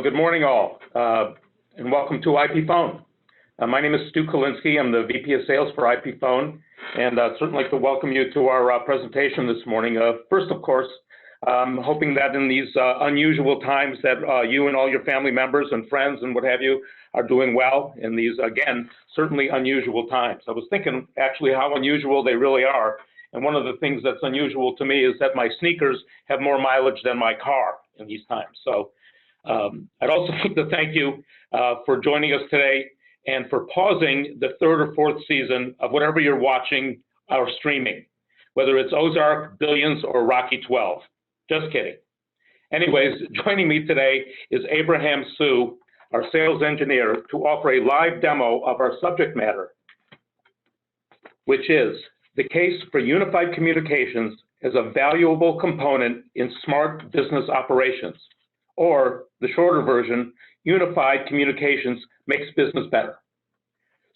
Good morning, all, and welcome to IPFone. My name is Stu Kolinsky. I'm the VP of Sales for IPFone, and I'd certainly like to welcome you to our presentation this morning. First, of course, I'm hoping that in these unusual times that you and all your family members and friends and what have you are doing well in these, again, certainly unusual times. I was thinking actually how unusual they really are. And one of the things that's unusual to me is that my sneakers have more mileage than my car in these times. So I'd also like to thank you for joining us today and for pausing the third or fourth season of whatever you're watching or streaming, whether it's Ozark, Billions, or Rocky 12. Just kidding. Anyways, joining me today is Abraham Sue, our sales engineer, to offer a live demo of our subject matter, which is the case for unified communications as a valuable component in smart business operations, or the shorter version, unified communications makes business better.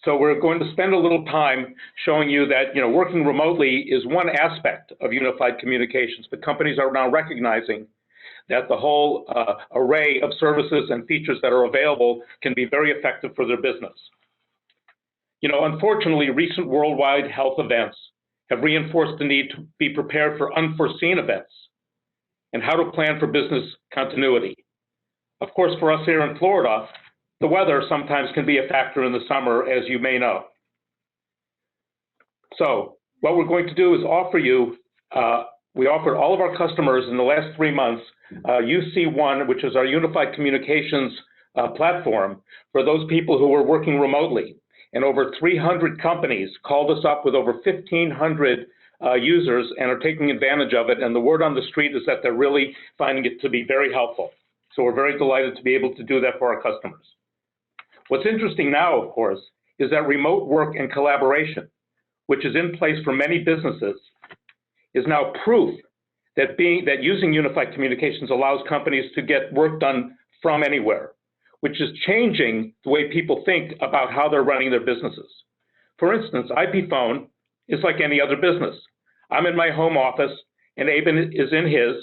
So we're going to spend a little time showing you that working remotely is one aspect of unified communications, but companies are now recognizing that the whole array of services and features that are available can be very effective for their business. Unfortunately, recent worldwide health events have reinforced the need to be prepared for unforeseen events and how to plan for business continuity. Of course, for us here in Florida, the weather sometimes can be a factor in the summer, as you may know. So what we're going to do is offer you, we offered all of our customers in the last 3 months, UC1, which is our unified communications platform for those people who are working remotely. And over 300 companies called us up with over 1,500 users and are taking advantage of it. And the word on the street is that they're really finding it to be very helpful. So we're very delighted to be able to do that for our customers. What's interesting now, of course, is that remote work and collaboration, which is in place for many businesses, is now proof that using unified communications allows companies to get work done from anywhere, which is changing the way people think about how they're running their businesses. For instance, IPFone is like any other business. I'm in my home office, and Aben is in his,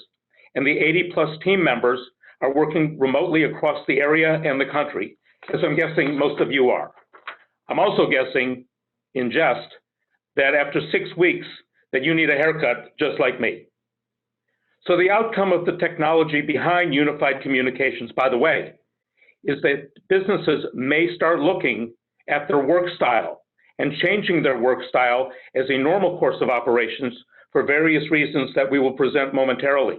and the 80+ team members are working remotely across the area and the country, as I'm guessing most of you are. I'm also guessing, in jest, that after 6 weeks, that you need a haircut just like me. So the outcome of the technology behind unified communications, by the way, is that businesses may start looking at their work style and changing their work style as a normal course of operations for various reasons that we will present momentarily.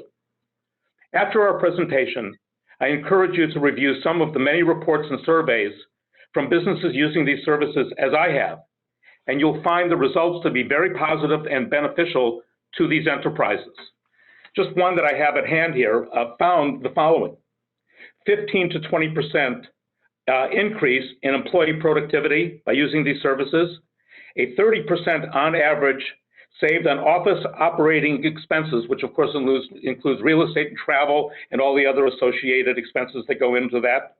After our presentation, I encourage you to review some of the many reports and surveys from businesses using these services as I have, and you'll find the results to be very positive and beneficial to these enterprises. Just one that I have at hand here found the following: 15 to 20% increase in employee productivity by using these services, a 30% on average saved on office operating expenses, which of course includes real estate and travel and all the other associated expenses that go into that.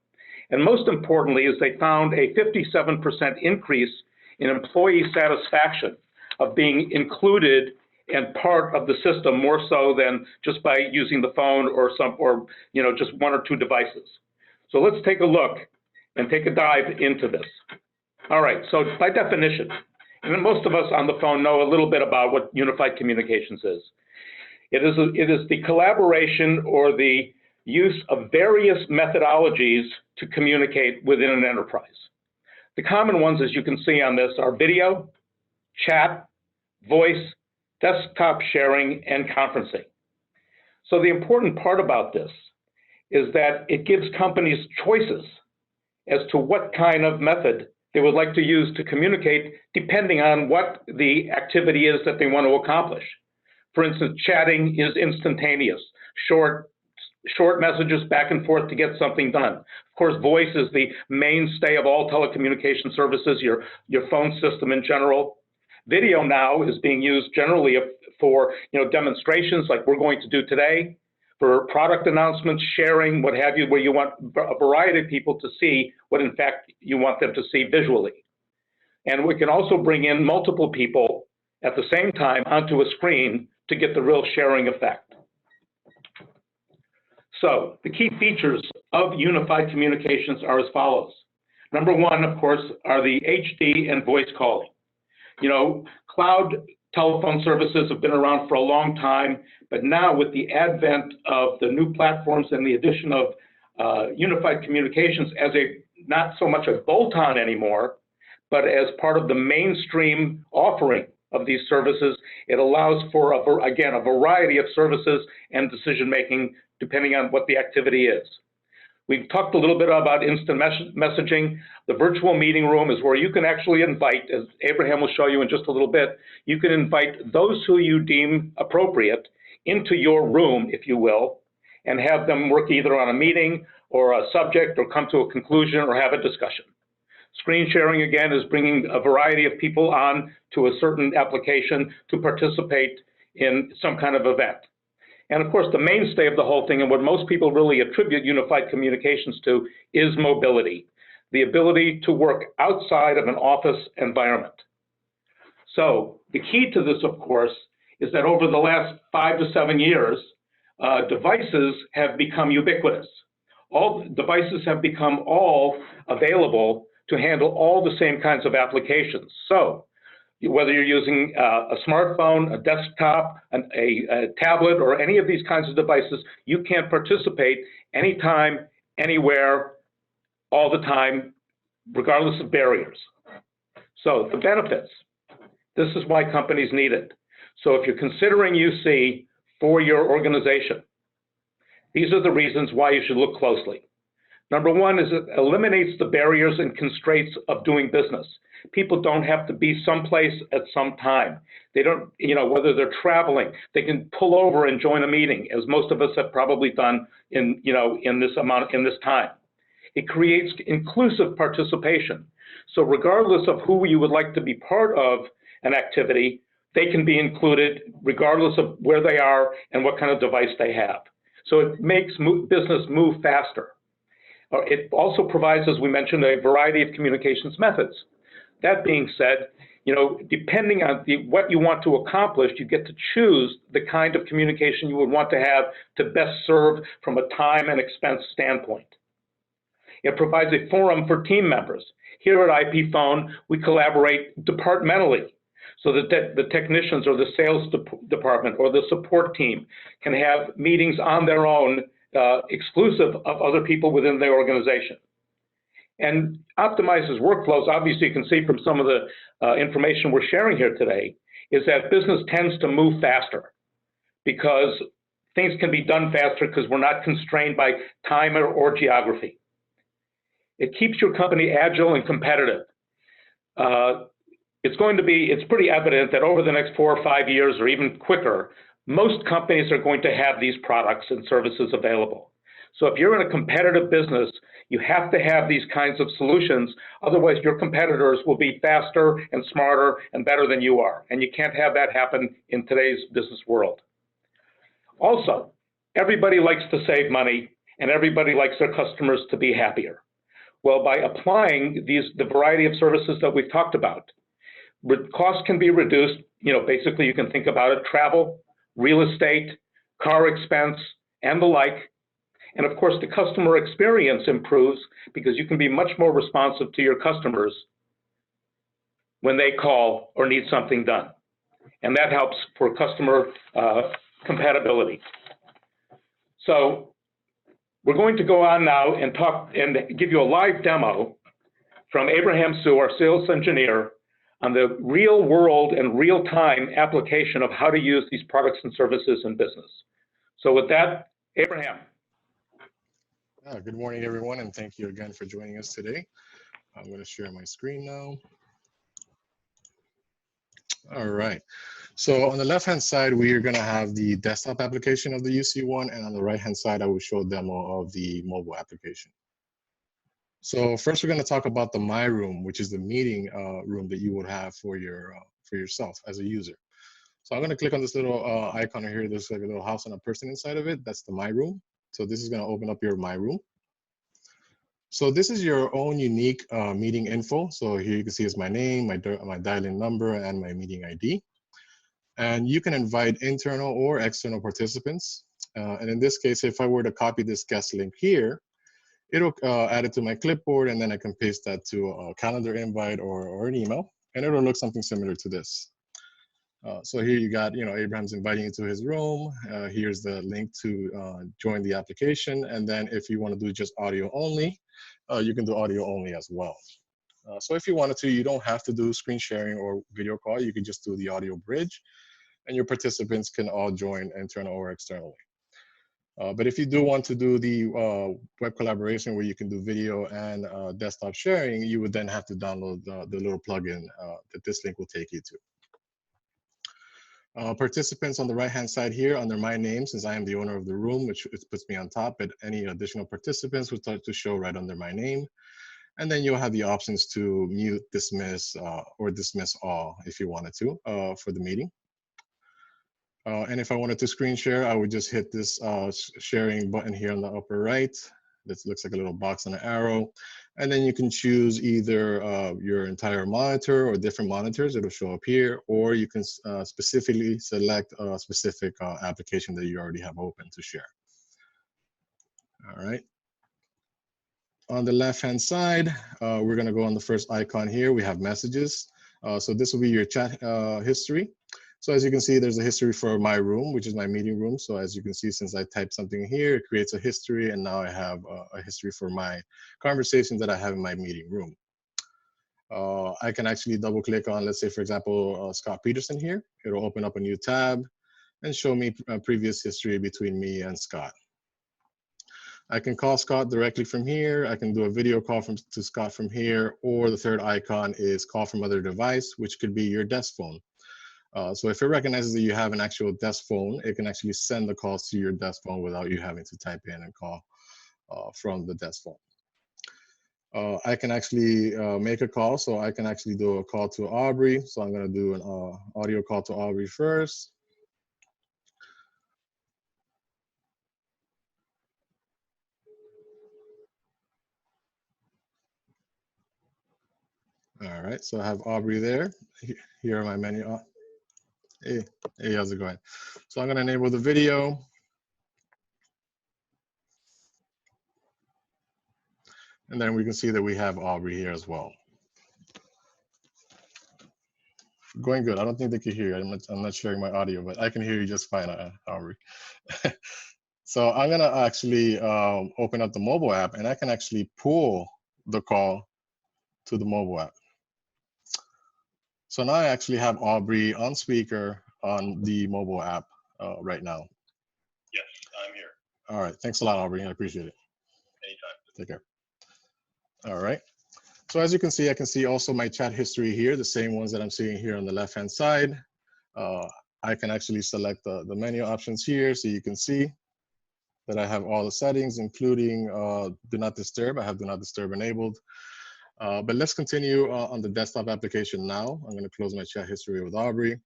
And most importantly is they found a 57% increase in employee satisfaction of being included and part of the system, more so than just by using the phone or just 1 or 2 devices. So let's take a look and take a dive into this. All right, so by definition, and most of us on the phone know a little bit about what unified communications is. It is the collaboration or the use of various methodologies to communicate within an enterprise. The common ones, as you can see on this, are video, chat, voice, desktop sharing, and conferencing. So the important part about this is that it gives companies choices as to what kind of method they would like to use to communicate depending on what the activity is that they want to accomplish. For instance, chatting is instantaneous, short messages back and forth to get something done. Of course, voice is the mainstay of all telecommunication services, your phone system in general. Video now is being used generally for demonstrations like we're going to do today, for product announcements, sharing, what have you, where you want a variety of people to see what in fact you want them to see visually. And we can also bring in multiple people at the same time onto a screen to get the real sharing effect. So the key features of unified communications are as follows. Number one, of course, are the HD and voice calling. You know, cloud telephone services have been around for a long time, but now with the advent of the new platforms and the addition of unified communications as a not so much a bolt-on anymore, but as part of the mainstream offering of these services, it allows for, again, a variety of services and decision-making depending on what the activity is. We've talked a little bit about instant messaging. The virtual meeting room is where you can actually invite, as Abraham will show you in just a little bit, you can invite those who you deem appropriate into your room, if you will, and have them work either on a meeting or a subject or come to a conclusion or have a discussion. Screen sharing, again, is bringing a variety of people on to a certain application to participate in some kind of event. And of course, the mainstay of the whole thing, and what most people really attribute unified communications to, is mobility, the ability to work outside of an office environment. So the key to this, of course, is that over the last 5 to 7 years, devices have become ubiquitous. All devices have become all available to handle all the same kinds of applications. So whether you're using a smartphone, a desktop, a tablet, or any of these kinds of devices, you can participate anytime, anywhere, all the time, regardless of barriers. So the benefits, this is why companies need it. So if you're considering UC for your organization, these are the reasons why you should look closely. Number one is it eliminates the barriers and constraints of doing business. People don't have to be someplace at some time. They don't, whether they're traveling, they can pull over and join a meeting, as most of us have probably done in this time. It creates inclusive participation. So regardless of who you would like to be part of an activity, they can be included regardless of where they are and what kind of device they have. So it makes business move faster. It also provides, as we mentioned, a variety of communications methods. That being said, depending on what you want to accomplish, you get to choose the kind of communication you would want to have to best serve from a time and expense standpoint. It provides a forum for team members. Here at IPFone, we collaborate departmentally so that the technicians or the sales department or the support team can have meetings on their own, exclusive of other people within their organization. And optimizes workflows. Obviously, you can see from some of the information we're sharing here today, is that business tends to move faster because things can be done faster because we're not constrained by time or geography. It keeps your company agile and competitive. It's pretty evident that over the next 4 or 5 years, or even quicker, most companies are going to have these products and services available. So if you're in a competitive business, you have to have these kinds of solutions. Otherwise, your competitors will be faster and smarter and better than you are. And you can't have that happen in today's business world. Also, everybody likes to save money, and everybody likes their customers to be happier. Well, by applying the variety of services that we've talked about, costs can be reduced. Basically, you can think about it: travel, real estate, car expense, and the like. And of course, the customer experience improves because you can be much more responsive to your customers when they call or need something done. And that helps for customer compatibility. So we're going to go on now and talk and give you a live demo from Abraham Sue, our sales engineer, on the real world and real time application of how to use these products and services in business. So with that, Abraham. Good morning, everyone, and thank you again for joining us today. I'm going to share my screen now. All right. So on the left-hand side, we are going to have the desktop application of the UC1, and on the right-hand side, I will show a demo of the mobile application. So first, we're going to talk about the My Room, which is the meeting room that you would have for yourself as a user. So I'm going to click on this little icon here. There's like a little house and a person inside of it. That's the My Room. So this is going to open up your My Room. So this is your own unique meeting info. So here you can see is my name, my dial-in number, and my meeting ID. And you can invite internal or external participants. And in this case, if I were to copy this guest link here, it'll add it to my clipboard, and then I can paste that to a calendar invite or an email, and it'll look something similar to this. So here you got, Abraham's inviting you to his room. Here's the link to join the application. And then if you want to do just audio only, you can do audio only as well. So if you wanted to, you don't have to do screen sharing or video call. You can just do the audio bridge, and your participants can all join internal or externally. But if you do want to do the web collaboration where you can do video and desktop sharing, you would then have to download the little plugin that this link will take you to. Participants on the right-hand side here under my name, since I am the owner of the room, which it puts me on top, but any additional participants will start to show right under my name. And then you'll have the options to mute, dismiss, or dismiss all if you wanted to for the meeting. And if I wanted to screen share, I would just hit this sharing button here on the upper right. This looks like a little box and an arrow. And then you can choose either your entire monitor or different monitors. It'll show up here, or you can specifically select a specific application that you already have open to share. All right. On the left-hand side, we're going to go on the first icon here. We have messages. So this will be your chat history. So as you can see, there's a history for my room, which is my meeting room. So as you can see, since I typed something here, it creates a history. And now I have a history for my conversations that I have in my meeting room. I can actually double click on, let's say, for example, Scott Peterson here. It'll open up a new tab and show me previous history between me and Scott. I can call Scott directly from here. I can do a video call to Scott from here, or the third icon is call from other device, which could be your desk phone. So if it recognizes that you have an actual desk phone, it can actually send the calls to your desk phone without you having to type in and call from the desk phone. I can actually make a call. So I can actually do a call to Aubrey. So I'm going to do an audio call to Aubrey first. All right, so I have Aubrey there. Here are my menu. Hey, how's it going? So I'm going to enable the video. And then we can see that we have Aubrey here as well. Going good. I don't think they can hear you. I'm not sharing my audio, but I can hear you just fine, Aubrey. So I'm going to actually open up the mobile app, and I can actually pull the call to the mobile app. So now I actually have Aubrey on speaker on the mobile app right now. Yes, I'm here. All right. Thanks a lot, Aubrey. I appreciate it. Anytime. Take care. All right. So as you can see, I can see also my chat history here, the same ones that I'm seeing here on the left-hand side. I can actually select the menu options here, so you can see that I have all the settings, including do not disturb. I have do not disturb enabled. But let's continue on the desktop application now. I'm going to close my chat history with Aubrey.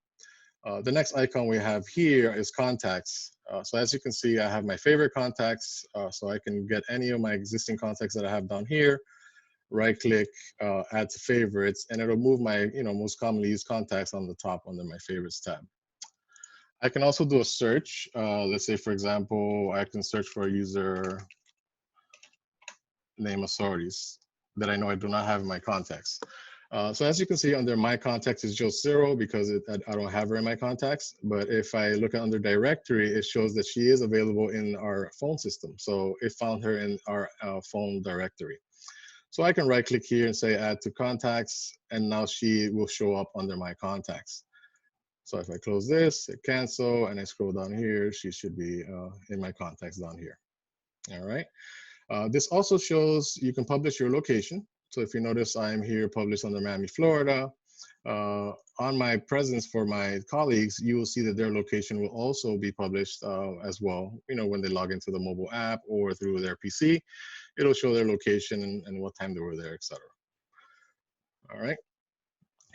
The next icon we have here is contacts. So as you can see, I have my favorite contacts. So I can get any of my existing contacts that I have down here, right click, add to favorites, and it'll move my most commonly used contacts on the top under my favorites tab. I can also do a search. Let's say, for example, I can search for a user name authorities that I know I do not have in my contacts. So as you can see, under my contacts, it shows 0 because I don't have her in my contacts. But if I look at under directory, it shows that she is available in our phone system. So it found her in our phone directory. So I can right click here and say add to contacts, and now she will show up under my contacts. So if I close this, hit cancel, and I scroll down here, she should be in my contacts down here. All right. This also shows you can publish your location. So if you notice, I am here published under Miami, Florida. On my presence for my colleagues, you will see that their location will also be published as well. When they log into the mobile app or through their PC, it'll show their location and what time they were there, etc. All right.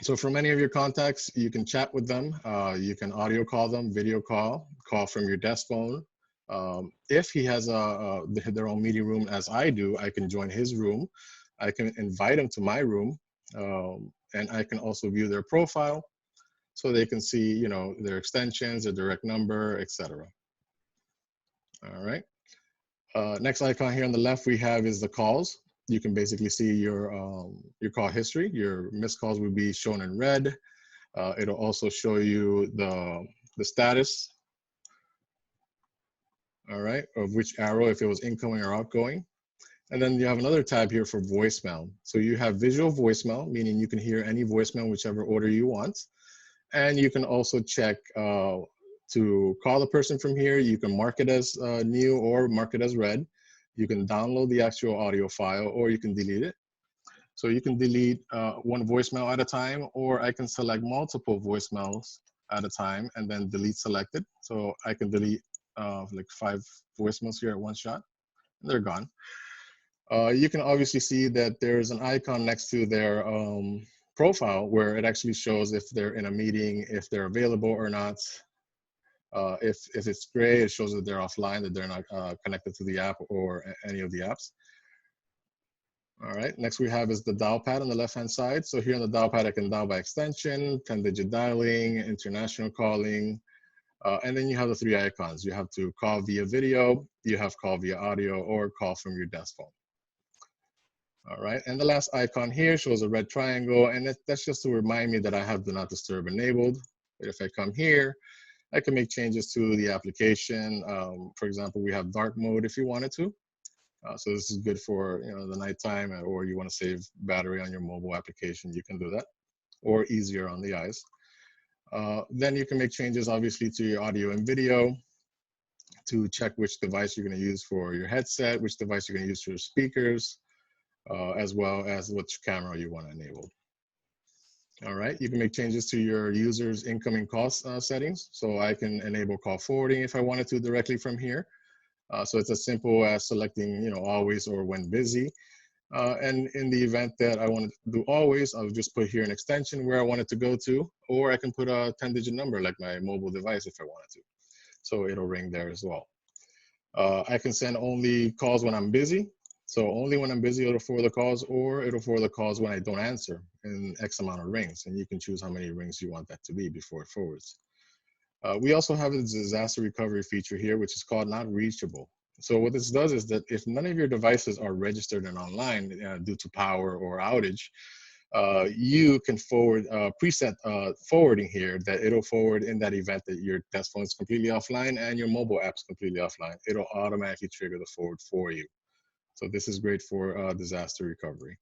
So for many of your contacts, you can chat with them. You can audio call them, video call from your desk phone. If he has their own meeting room as I do, I can join his room. I can invite them to my room, and I can also view their profile so they can see, their extensions, their direct number, etc. All right. Next icon here on the left we have is the calls. You can basically see your call history. Your missed calls will be shown in red. It'll also show you the status, all right, of which arrow, if it was incoming or outgoing. And then you have another tab here for voicemail. So you have visual voicemail, meaning you can hear any voicemail, whichever order you want. And you can also check to call the person from here. You can mark it as new or mark it as red. You can download the actual audio file or you can delete it. So you can delete one voicemail at a time, or I can select multiple voicemails at a time and then delete selected. So I can delete like 5 voicemails here at one shot. They're gone. You can obviously see that there's an icon next to their profile where it actually shows if they're in a meeting, if they're available or not. If it's gray, it shows that they're offline, that they're not connected to the app or any of the apps. All right, next we have is the dial pad on the left-hand side. So here on the dial pad, I can dial by extension, 10-digit dialing, international calling, and then you have the 3 icons. You have to call via video, you have call via audio, or call from your desk phone. All right, and the last icon here shows a red triangle, and that's just to remind me that I have do not disturb enabled. But if I come here, I can make changes to the application. For example, we have dark mode if you wanted to. So this is good for the nighttime, or you want to save battery on your mobile application, you can do that, or easier on the eyes. Then you can make changes obviously to your audio and video to check which device you're going to use for your headset, which device you're going to use for your speakers, as well as which camera you want to enable. All right, you can make changes to your user's incoming call settings. So I can enable call forwarding if I wanted to directly from here. So it's as simple as selecting, always or when busy. And in the event that I want to do always, I'll just put here an extension where I want it to go to, or I can put a 10-digit number like my mobile device if I wanted to. So it'll ring there as well. I can send only calls when I'm busy. So only when I'm busy, it'll forward the calls, or it'll forward the calls when I don't answer in X amount of rings. And you can choose how many rings you want that to be before it forwards. We also have a disaster recovery feature here, which is called not reachable. So what this does is that if none of your devices are registered and online due to power or outage, you can forward preset forwarding here that it'll forward in that event that your desk phone is completely offline and your mobile app's completely offline. It'll automatically trigger the forward for you. So this is great for disaster recovery.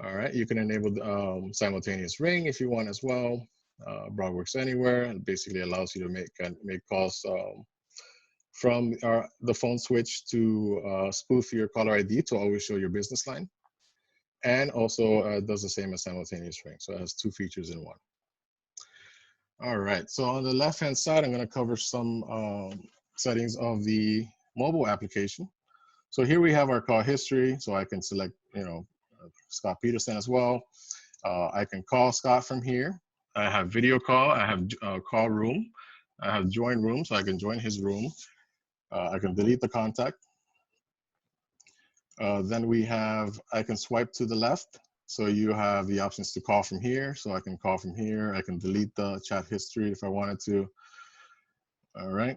All right, you can enable simultaneous ring if you want as well. Broad works anywhere, and basically allows you to make calls from the phone switch to spoof your caller ID to always show your business line, and also does the same as simultaneous ring. So it has 2 features in one. All right, so on the left-hand side, I'm going to cover some settings of the mobile application. So here we have our call history. So I can select, Scott Peterson as well. I can call Scott from here. I have video call. I have call room. I have join room, so I can join his room. I can delete the contact. Then I can swipe to the left. So you have the options to call from here. So I can call from here. I can delete the chat history if I wanted to. All right.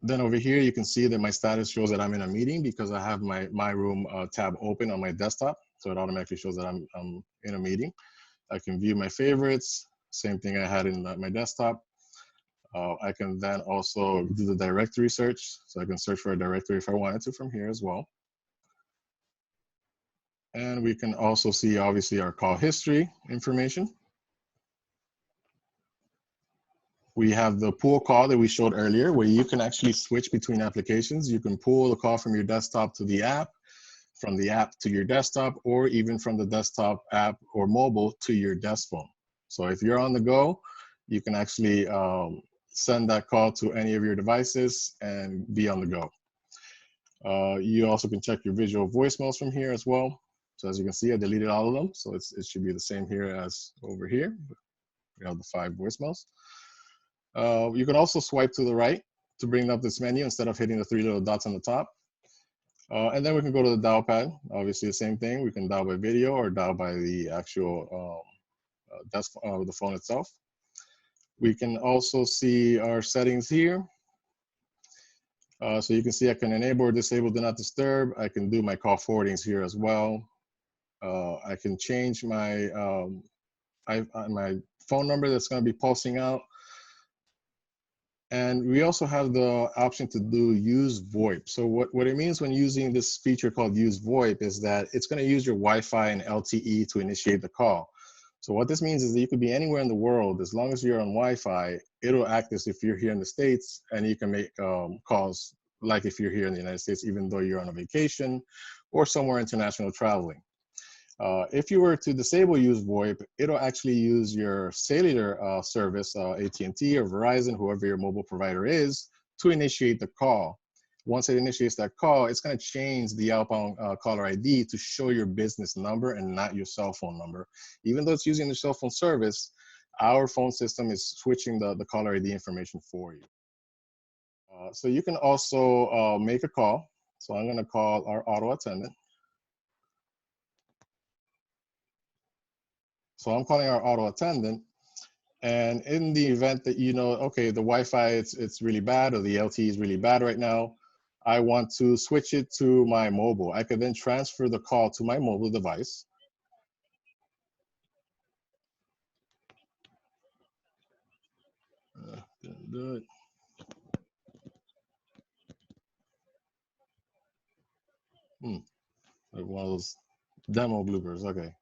Then over here, you can see that my status shows that I'm in a meeting because I have my room tab open on my desktop. So it automatically shows that I'm in a meeting. I can view my favorites, same thing I had in my desktop. I can then also do the directory search. So I can search for a directory if I wanted to from here as well. And we can also see, obviously, our call history information. We have the pool call that we showed earlier, where you can actually switch between applications. You can pull the call from your desktop to the app, from the app to your desktop, or even from the desktop app or mobile to your desk phone. So if you're on the go, you can actually send that call to any of your devices and be on the go. You also can check your visual voicemails from here as well. So as you can see, I deleted all of them. So it should be the same here as over here. We have the 5 voicemails. You can also swipe to the right to bring up this menu instead of hitting the 3 little dots on the top. And then we can go to the dial pad. Obviously the same thing. We can dial by video or dial by the actual the phone itself. We can also see our settings here. So you can see I can enable or disable do not disturb. I can do my call forwardings here as well. I can change my my phone number that's going to be pulsing out. And we also have the option to do use VoIP. So what it means when using this feature called use VoIP is that it's going to use your Wi-Fi and LTE to initiate the call. So what this means is that you could be anywhere in the world. As long as you're on Wi-Fi, it'll act as if you're here in the States, and you can make calls like if you're here in the United States, even though you're on a vacation or somewhere international traveling. If you were to disable use VoIP, it'll actually use your cellular service, AT&T or Verizon, whoever your mobile provider is, to initiate the call. Once it initiates that call, it's going to change the outbound caller ID to show your business number and not your cell phone number. Even though it's using the cell phone service, our phone system is switching the caller ID information for you. So you can also make a call. So I'm going to call our auto attendant. So I'm calling our auto attendant, and in the event that you know, okay, the Wi-Fi it's really bad, or the LTE is really bad right now, I want to switch it to my mobile. I could then transfer the call to my mobile device. Didn't do it. Like one of those demo bloopers. Okay.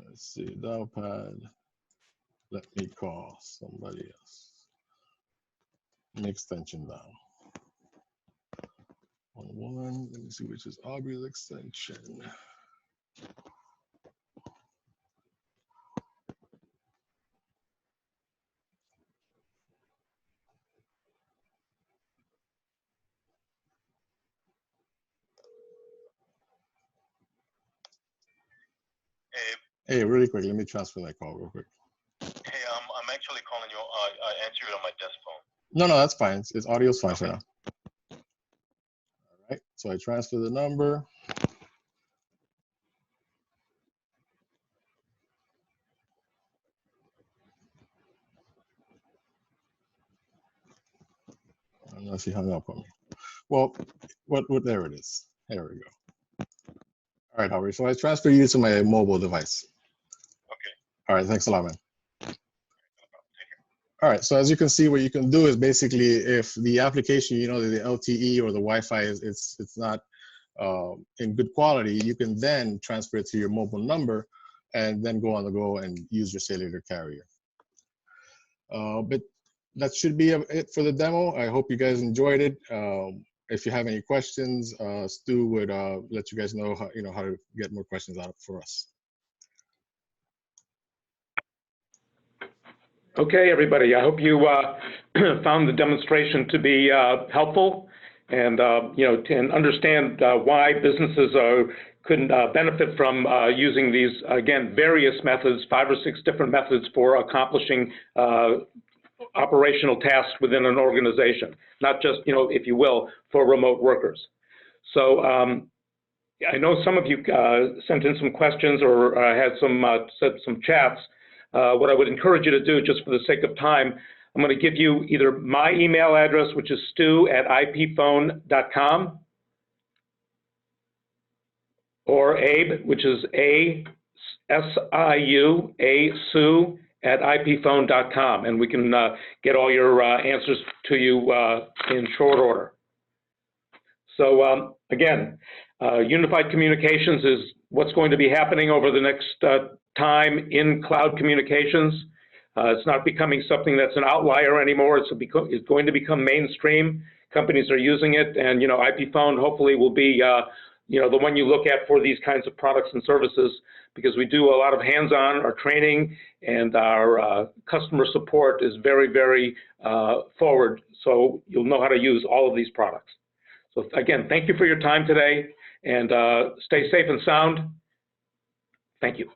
Let's see. Dial pad. Let me call somebody else. An extension down. 1. Let me see which is Aubrey's extension. Hey, really quick, let me transfer that call real quick. Hey, I'm actually calling you. I answer it on my desk phone. No, that's fine. It's audio's fine for now. All right, so I transfer the number. I don't know if he hung up on me. Well, there it is. There we go. All right, Howard. So I transfer you to my mobile device. Okay. All right, thanks a lot, man. All right, so as you can see, what you can do is basically, if the application, you know, the LTE or the Wi-Fi it's not in good quality, you can then transfer it to your mobile number and then go on the go and use your cellular carrier. But that should be it for the demo. I hope you guys enjoyed it. If you have any questions, Stu would let you guys know how to get more questions out for us. Okay, everybody. I hope you found the demonstration to be helpful, and to understand why businesses could benefit from using these, again, various methods, 5 or 6 different methods for accomplishing operational tasks within an organization, not just, if you will, for remote workers. So I know some of you sent in some questions or had some chats. What I would encourage you to do, just for the sake of time, I'm going to give you either my email address, which is stu@ipfone.com, or Abe, which is Sue@ipfone.com, and we can get all your answers to you in short order. So again, unified communications is what's going to be happening over the next time in cloud communications. It's not becoming something that's an outlier anymore. It's going to become mainstream. Companies are using it, and IPFone hopefully will be the one you look at for these kinds of products and services, because we do a lot of hands-on, our training and our customer support is very, very forward. So you'll know how to use all of these products. So again, thank you for your time today, and stay safe and sound. Thank you.